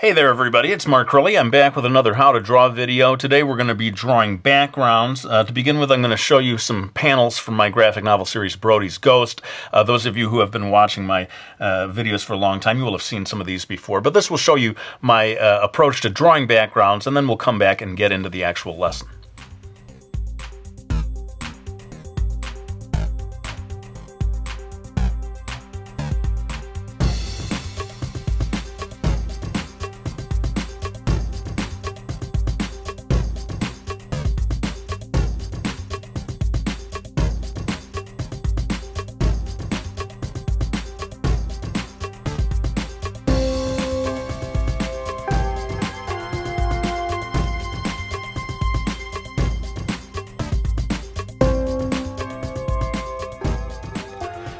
Hey there everybody, it's Mark Curley. I'm back with another How to Draw video. Today we're going to be drawing backgrounds. To begin with, I'm going to show you some panels from my graphic novel series, Brody's Ghost. Those of you who have been watching my videos for a long time, you will have seen some of these before. But this will show you my approach to drawing backgrounds, and then we'll come back and get into the actual lesson.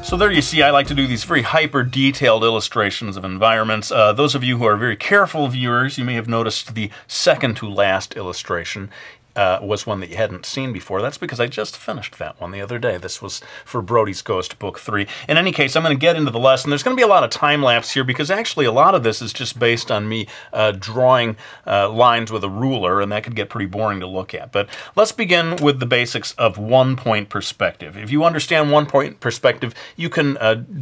So there you see, I like to do these very hyper-detailed illustrations of environments. Those of you who are very careful viewers, you may have noticed the second to last illustration was one that you hadn't seen before. That's because I just finished that one the other day. This was for Brody's Ghost, Book 3. In any case, I'm going to get into the lesson. There's going to be a lot of time-lapse here because actually a lot of this is just based on me drawing lines with a ruler, and that could get pretty boring to look at. But let's begin with the basics of one-point perspective. If you understand one-point perspective, you can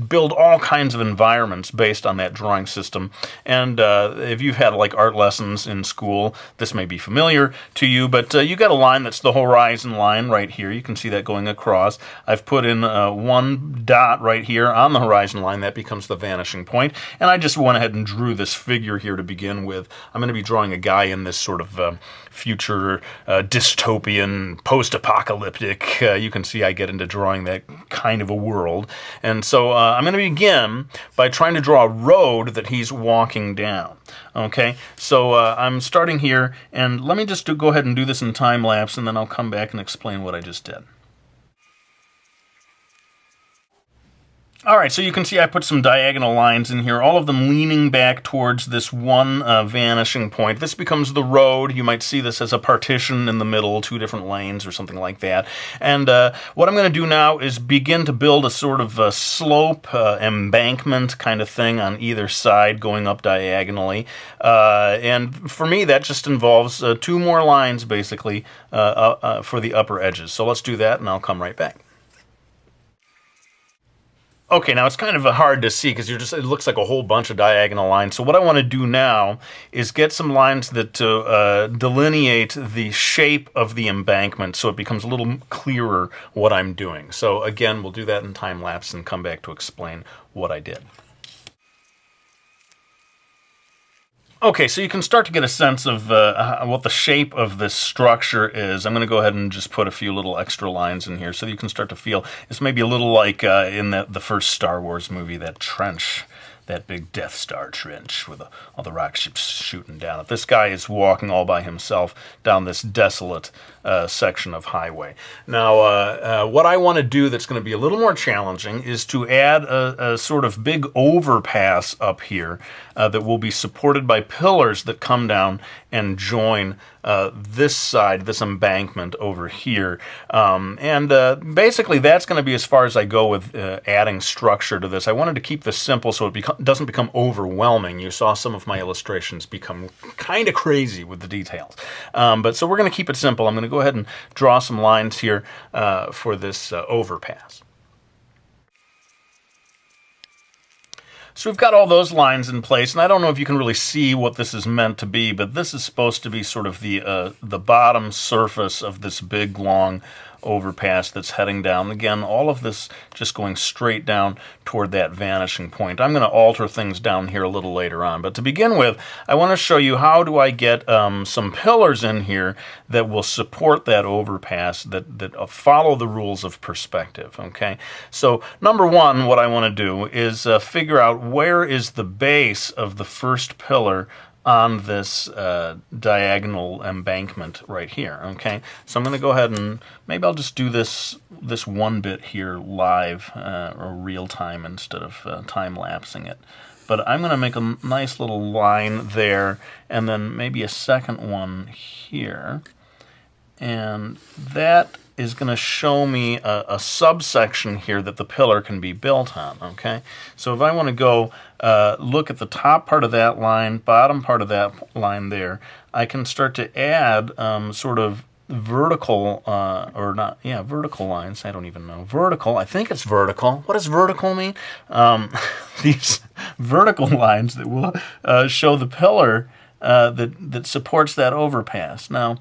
build all kinds of environments based on that drawing system. And if you've had like art lessons in school, this may be familiar to you, but you got a line that's the horizon line right here. You can see that going across. I've put in one dot right here on the horizon line. That becomes the vanishing point. And I just went ahead and drew this figure here to begin with. I'm going to be drawing a guy in this sort of future dystopian, post-apocalyptic. You can see I get into drawing that kind of a world. And so I'm going to begin by trying to draw a road that he's walking down. Okay, so I'm starting here, and let me just go ahead and do this in time lapse, and then I'll come back and explain what I just did. Alright, so you can see I put some diagonal lines in here, all of them leaning back towards this one vanishing point. This becomes the road. You might see this as a partition in the middle, two different lanes or something like that. And what I'm going to do now is begin to build a sort of a slope, embankment kind of thing on either side, going up diagonally. And for me, that just involves two more lines, basically, for the upper edges. So let's do that, and I'll come right back. Okay, now it's kind of hard to see because it looks like a whole bunch of diagonal lines. So what I want to do now is get some lines that delineate the shape of the embankment so it becomes a little clearer what I'm doing. So again, we'll do that in time lapse and come back to explain what I did. Okay, so you can start to get a sense of what the shape of this structure is. I'm going to go ahead and just put a few little extra lines in here so you can start to feel it's maybe a little like in the first Star Wars movie, that trench, that big Death Star trench with all the rock ships shooting down it. This guy is walking all by himself down this desolate section of highway. Now, what I want to do that's going to be a little more challenging is to add a sort of big overpass up here that will be supported by pillars that come down and join this side, this embankment over here. Basically that's going to be as far as I go with adding structure to this. I wanted to keep this simple so it doesn't become overwhelming. You saw some of my illustrations become kind of crazy with the details. So we're going to keep it simple. I'm going to go ahead and draw some lines here for this overpass. So we've got all those lines in place, and I don't know if you can really see what this is meant to be, but this is supposed to be sort of the bottom surface of this big, long overpass that's heading down. Again, all of this just going straight down toward that vanishing point. I'm going to alter things down here a little later on, but to begin with, I want to show you how do I get some pillars in here that will support that overpass, that follow the rules of perspective, okay? So number one, what I want to do is figure out where is the base of the first pillar on this diagonal embankment right here, okay? So I'm going to go ahead and maybe I'll just do this one bit here live or real time instead of time-lapsing it. But I'm going to make a nice little line there and then maybe a second one here. And that is going to show me a subsection here that the pillar can be built on, okay? So if I want to go look at the top part of that line, bottom part of that line there, I can start to add sort of vertical, vertical lines. I don't even know. Vertical, I think it's vertical. What does vertical mean? These vertical lines that will show the pillar that supports that overpass. Now,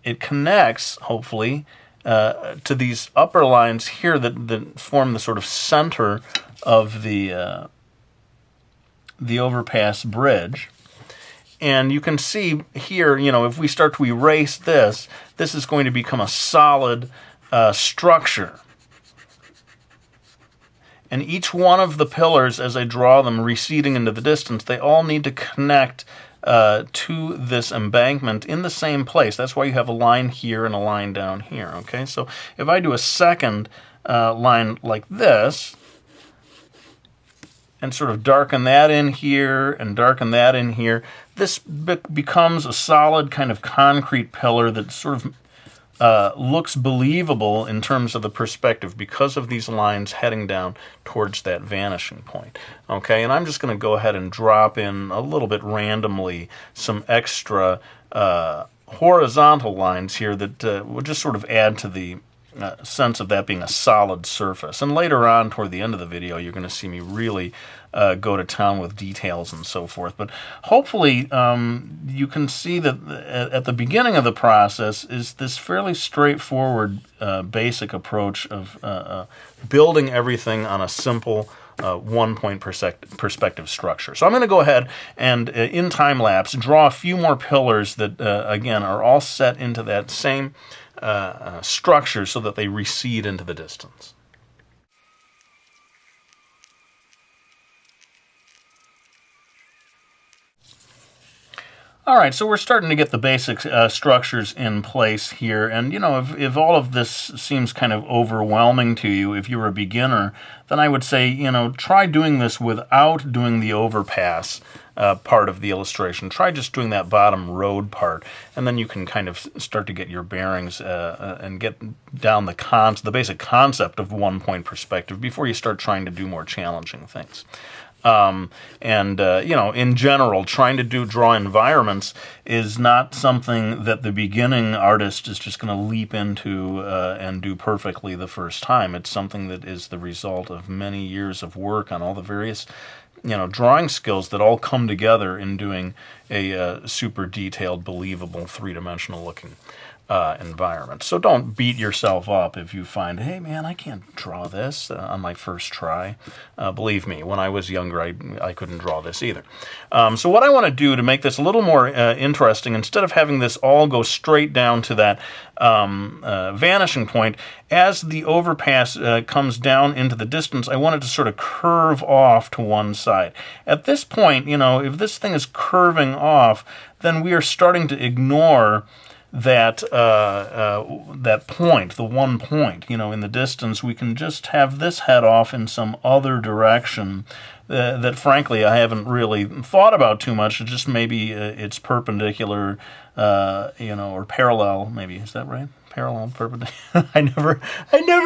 it connects, hopefully, to these upper lines here that form the sort of center of the overpass bridge. And you can see here, if we start to erase this, this is going to become a solid structure. And each one of the pillars, as I draw them receding into the distance, they all need to connect to this embankment in the same place. That's why you have a line here and a line down here, okay? So if I do a second line like this, and sort of darken that in here and darken that in here, this becomes a solid kind of concrete pillar that sort of looks believable in terms of the perspective because of these lines heading down towards that vanishing point. Okay, and I'm just going to go ahead and drop in a little bit randomly some extra horizontal lines here that will just sort of add to the sense of that being a solid surface. And later on, toward the end of the video, you're going to see me really go to town with details and so forth. But hopefully you can see that at the beginning of the process is this fairly straightforward basic approach of building everything on a simple one-point perspective structure. So I'm going to go ahead and, in time-lapse, draw a few more pillars that, again, are all set into that same structure so that they recede into the distance. All right, so we're starting to get the basic structures in place here, and if all of this seems kind of overwhelming to you, if you're a beginner, then I would say, try doing this without doing the overpass part of the illustration. Try just doing that bottom road part, and then you can kind of start to get your bearings and get down the basic concept of one-point perspective before you start trying to do more challenging things. In general, trying to draw environments is not something that the beginning artist is just going to leap into and do perfectly the first time. It's something that is the result of many years of work on all the various drawing skills that all come together in doing a super detailed, believable, three-dimensional looking environment. So don't beat yourself up if you find, hey man, I can't draw this on my first try. Believe me, when I was younger, I couldn't draw this either. So what I want to do to make this a little more interesting, instead of having this all go straight down to that vanishing point, as the overpass comes down into the distance, I want it to sort of curve off to one side. At this point, if this thing is curving off, then we are starting to ignore that point, the one point, in the distance. We can just have this head off in some other direction that frankly I haven't really thought about too much. It just maybe it's perpendicular, or parallel. Maybe is that right? Parallel, perpendicular. I never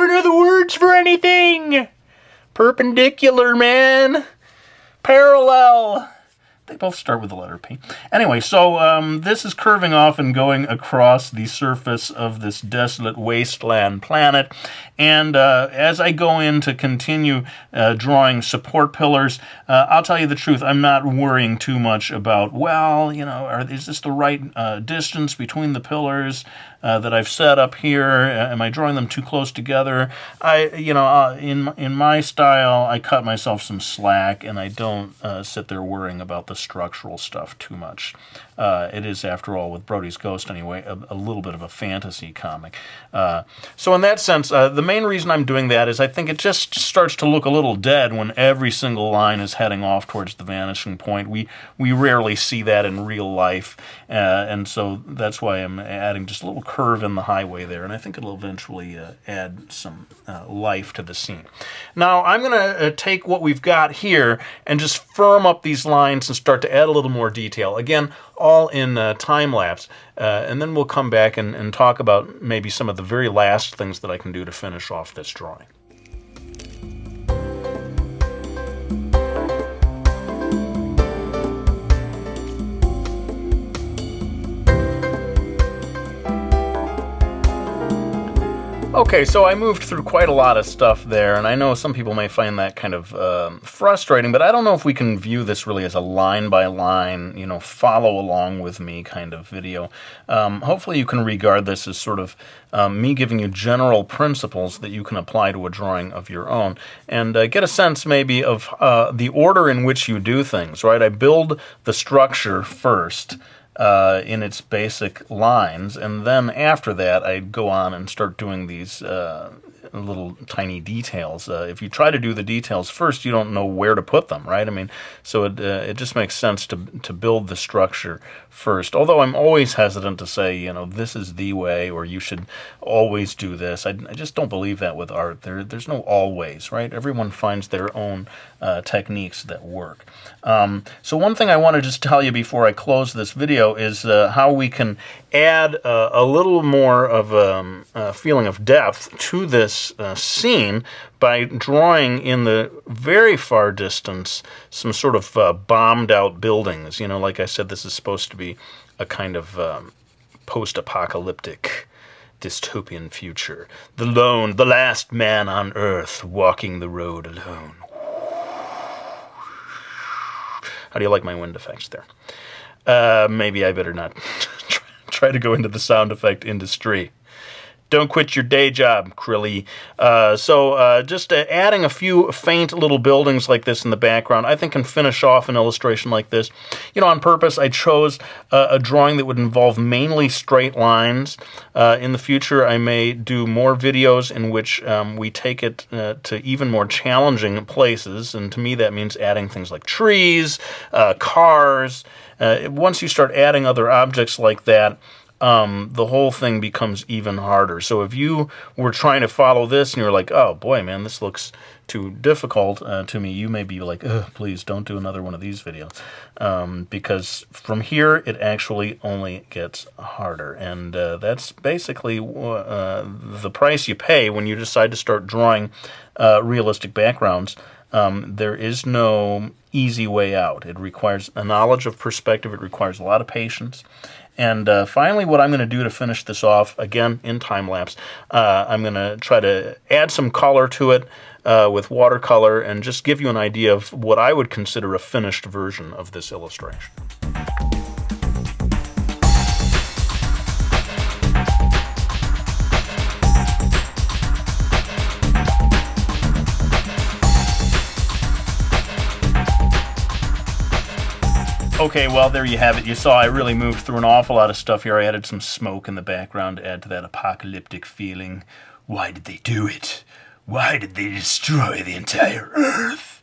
know the words for anything. Perpendicular, man. Parallel. They both start with the letter P. Anyway, so this is curving off and going across the surface of this desolate wasteland planet. And as I go in to continue drawing support pillars, I'll tell you the truth, I'm not worrying too much about, is this the right distance between the pillars that I've set up here? Am I drawing them too close together? In my style, I cut myself some slack, and I don't sit there worrying about the structural stuff too much. It is, after all, with Brody's Ghost anyway, a little bit of a fantasy comic. So in that sense, the main reason I'm doing that is I think it just starts to look a little dead when every single line is heading off towards the vanishing point. We rarely see that in real life, and so that's why I'm adding just a little curve in the highway there, and I think it'll eventually add some life to the scene. Now, I'm going to take what we've got here and just firm up these lines and start start to add a little more detail. Again, all in time-lapse. And then we'll come back and talk about maybe some of the very last things that I can do to finish off this drawing. Okay, so I moved through quite a lot of stuff there, and I know some people may find that kind of frustrating, but I don't know if we can view this really as a line-by-line, you know, follow-along-with-me kind of video. Hopefully you can regard this as sort of me giving you general principles that you can apply to a drawing of your own, and get a sense maybe of the order in which you do things, right? I build the structure first, in its basic lines, and then after that I go on and start doing these little tiny details. If you try to do the details first, you don't know where to put them, right? I mean, so it just makes sense to build the structure first. Although I'm always hesitant to say, you know, this is the way, or you should always do this. I just don't believe that with art. There's no always, right? Everyone finds their own techniques that work. So one thing I want to just tell you before I close this video is how we can add a little more of a feeling of depth to this scene by drawing in the very far distance some sort of bombed out buildings. You know, like I said, this is supposed to be a kind of post-apocalyptic dystopian future. The last man on Earth walking the road alone. How do you like my wind effects there? Maybe I better not try to go into the sound effect industry. Don't quit your day job, Krilly. So just adding a few faint little buildings like this in the background, I think can finish off an illustration like this. You know, on purpose, I chose a drawing that would involve mainly straight lines. In the future, I may do more videos in which we take it to even more challenging places, and to me that means adding things like trees, cars. Once you start adding other objects like that, the whole thing becomes even harder. So if you were trying to follow this and you're like, oh boy, man, this looks too difficult to me, you may be like, please don't do another one of these videos. Because from here, it actually only gets harder. And that's basically the price you pay when you decide to start drawing realistic backgrounds. There is no easy way out. It requires a knowledge of perspective. It requires a lot of patience. And finally, what I'm going to do to finish this off, again, in time-lapse, I'm going to try to add some color to it with watercolor and just give you an idea of what I would consider a finished version of this illustration. Okay, well, there you have it. You saw I really moved through an awful lot of stuff here. I added some smoke in the background to add to that apocalyptic feeling. Why did they do it? Why did they destroy the entire Earth?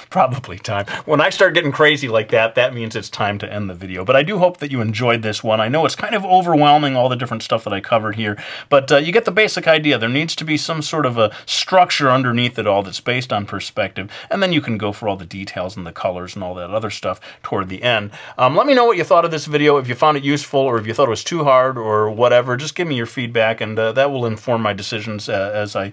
Probably time. When I start getting crazy like that, that means it's time to end the video. But I do hope that you enjoyed this one. I know it's kind of overwhelming, all the different stuff that I covered here, but you get the basic idea. There needs to be some sort of a structure underneath it all that's based on perspective, and then you can go for all the details and the colors and all that other stuff toward the end. Let me know what you thought of this video, if you found it useful, or if you thought it was too hard, or whatever. Just give me your feedback, and that will inform my decisions as I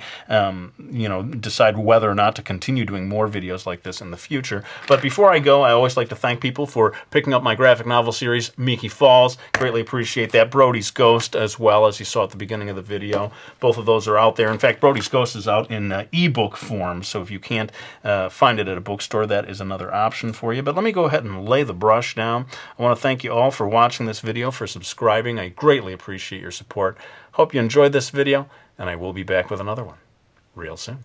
decide whether or not to continue doing more videos like this in the future. But before I go, I always like to thank people for picking up my graphic novel series, Miki Falls. Greatly appreciate that. Brody's Ghost, as well, as you saw at the beginning of the video. Both of those are out there. In fact, Brody's Ghost is out in ebook form, so if you can't find it at a bookstore, that is another option for you. But let me go ahead and lay the brush down. I want to thank you all for watching this video, for subscribing. I greatly appreciate your support. Hope you enjoyed this video, and I will be back with another one real soon.